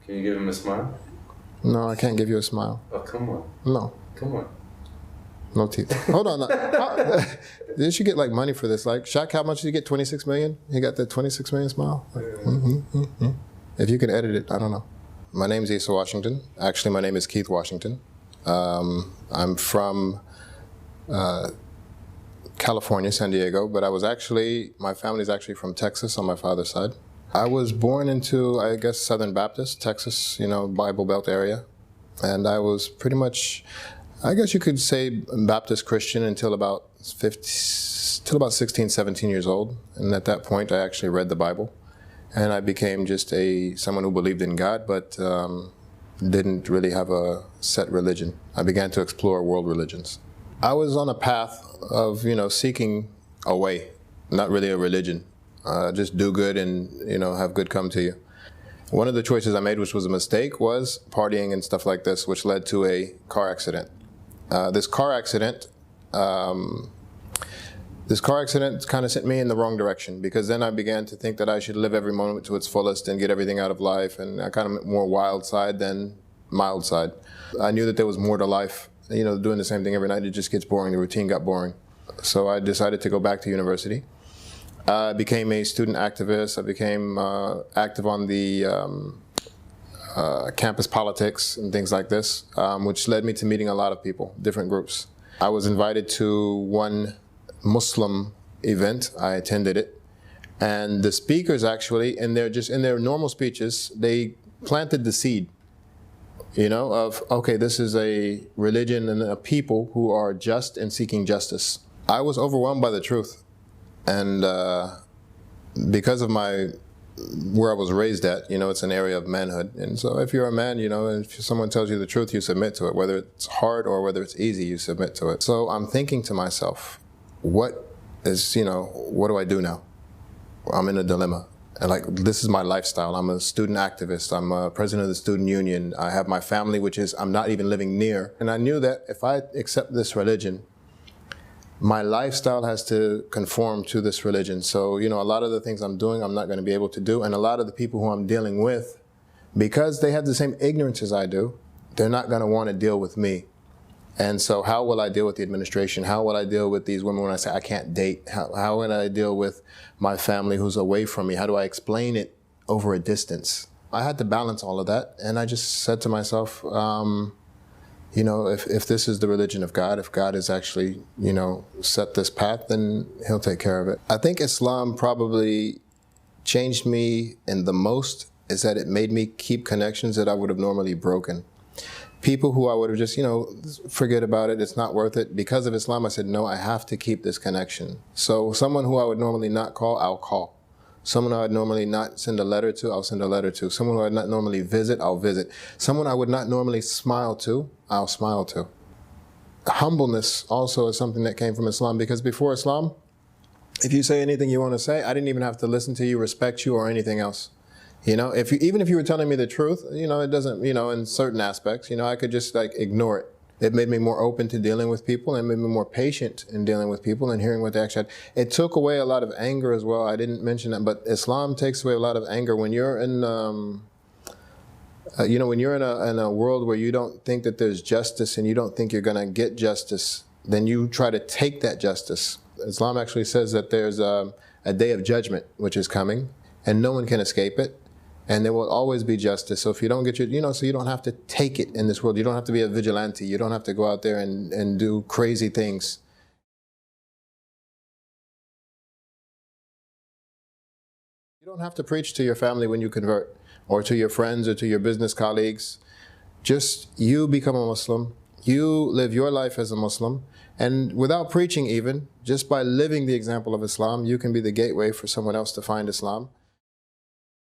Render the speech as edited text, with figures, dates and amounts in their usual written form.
Can you give him a smile? No, I can't give you a smile. Oh, come on. No. Come on. No teeth. Hold on. Didn't you get like money for this? Like Shaq, how much did you get? 26 million? He got the 26 million smile? If you can edit it, I don't know. My name is Issa Washington. Actually, my name is Keith Washington. I'm from California, San Diego, but my family's actually from Texas on my father's side. I was born into, I guess, Southern Baptist, Texas, Bible Belt area. And I was pretty much, I guess you could say Baptist Christian until about 16, 17 years old. And at that point, I actually read the Bible. And I became just someone who believed in God, but didn't really have a set religion. I began to explore world religions. I was on a path of, seeking a way, not really a religion. Just do good and, have good come to you. One of the choices I made, which was a mistake, was partying and stuff like this, which led to a car accident. This car accident kind of sent me in the wrong direction, because then I began to think that I should live every moment to its fullest and get everything out of life, and I kind of more wild side than mild side. I knew that there was more to life. Doing the same thing every night, it just gets boring. The routine got boring. So I decided to go back to university. I became a student activist. I became active on the campus politics and things like this, which led me to meeting a lot of people, different groups. I was invited to one Muslim event. I attended it. And the speakers actually, in their normal speeches, they planted the seed, of, okay, this is a religion and a people who are just and seeking justice. I was overwhelmed by the truth. And because of where I was raised at, it's an area of manhood. And so if you're a man, if someone tells you the truth, you submit to it. Whether it's hard or whether it's easy, you submit to it. So I'm thinking to myself, what do I do now? I'm in a dilemma. And this is my lifestyle. I'm a student activist. I'm a president of the student union. I have my family, I'm not even living near. And I knew that if I accept this religion, my lifestyle has to conform to this religion. So, a lot of the things I'm doing, I'm not going to be able to do. And a lot of the people who I'm dealing with, because they have the same ignorance as I do, they're not going to want to deal with me. And so how will I deal with the administration? How will I deal with these women when I say I can't date? How will I deal with my family who's away from me? How do I explain it over a distance? I had to balance all of that. And I just said to myself, if this is the religion of God, if God has actually, set this path, then he'll take care of it. I think Islam probably changed me in the most is that it made me keep connections that I would have normally broken. People who I would have just, forget about it, it's not worth it. Because of Islam, I said, no, I have to keep this connection. So someone who I would normally not call, I'll call. Someone I would normally not send a letter to, I'll send a letter to. Someone who I would not normally visit, I'll visit. Someone I would not normally smile to, I'll smile to. Humbleness also is something that came from Islam, because before Islam, if you say anything you want to say, I didn't even have to listen to you, respect you, or anything else. Even if you were telling me the truth, it doesn't, in certain aspects, I could just ignore it. It made me more open to dealing with people, and made me more patient in dealing with people and hearing what they actually had. It took away a lot of anger as well. I didn't mention that, but Islam takes away a lot of anger. When you're in, when you're in a world where you don't think that there's justice and you don't think you're going to get justice, then you try to take that justice. Islam actually says that there's a day of judgment which is coming, and no one can escape it. And there will always be justice. So if you don't get so you don't have to take it in this world. You don't have to be a vigilante. You don't have to go out there and do crazy things. You don't have to preach to your family when you convert, or to your friends, or to your business colleagues. Just you become a Muslim. You live your life as a Muslim. And without preaching even, just by living the example of Islam, you can be the gateway for someone else to find Islam.